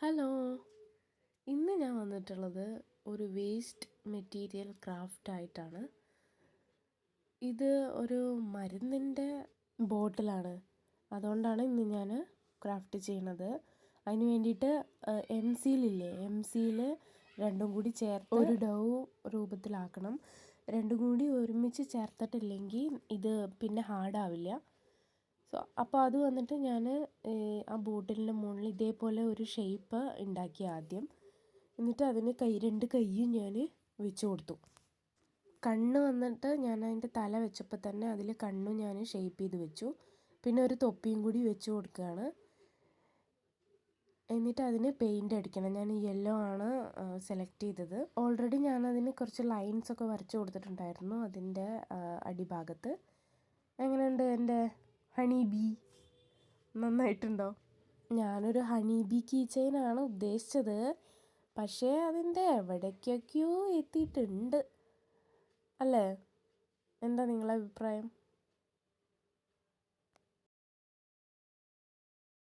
Hello. ഇന്ന് ഞാൻ വന്നിട്ടുള്ളത് ഒരു വേസ്റ്റ് മെറ്റീരിയൽ ക്രാഫ്റ്റായിട്ടാണ്. ഇത് ഒരു മരുന്നിൻ്റെ ബോട്ടിലാണ്. അതുകൊണ്ടാണ് ഇന്ന് ഞാൻ ക്രാഫ്റ്റ് ചെയ്യണത്. അതിന് വേണ്ടിയിട്ട് എം സിയിൽ രണ്ടും കൂടി ചേർത്ത് ഒരു ഡൗ രൂപത്തിലാക്കണം. രണ്ടും കൂടി ഒരുമിച്ച് ചേർത്തിട്ടില്ലെങ്കിൽ ഇത് പിന്നെ ഹാർഡാവില്ല. അപ്പോൾ അത് വന്നിട്ട് ഞാൻ ആ ബോട്ടിലിൻ്റെ മുകളിൽ ഇതേപോലെ ഒരു ഷേപ്പ് ഉണ്ടാക്കി ആദ്യം. എന്നിട്ട് അതിന് രണ്ട് കൈയും ഞാൻ വെച്ച് കൊടുത്തു. കണ്ണ് വന്നിട്ട് ഞാൻ അതിൻ്റെ തല വെച്ചപ്പോൾ തന്നെ അതിൽ കണ്ണും ഞാൻ ഷേപ്പ് ചെയ്ത് വെച്ചു. പിന്നെ ഒരു തൊപ്പിയും കൂടി വെച്ച് കൊടുക്കുകയാണ്. എന്നിട്ട് അതിന് പെയിൻ്റ് അടിക്കണം. ഞാൻ യെല്ലോ ആണ് സെലക്ട് ചെയ്തത്. ഓൾറെഡി ഞാനതിന് കുറച്ച് ലൈൻസൊക്കെ വരച്ച് കൊടുത്തിട്ടുണ്ടായിരുന്നു അതിൻ്റെ അടിഭാഗത്ത്. എങ്ങനെയുണ്ട് എൻ്റെ ഹണി ബീ? നന്നായിട്ടുണ്ടോ? ഞാനൊരു ഹണി ബീ കീ ചെയിനാണ് ഉദ്ദേശിച്ചത്. പക്ഷേ അതിൻ്റെ എവിടേക്കൊക്കെയോ എത്തിയിട്ടുണ്ട് അല്ലേ? എന്താ നിങ്ങളുടെ അഭിപ്രായം?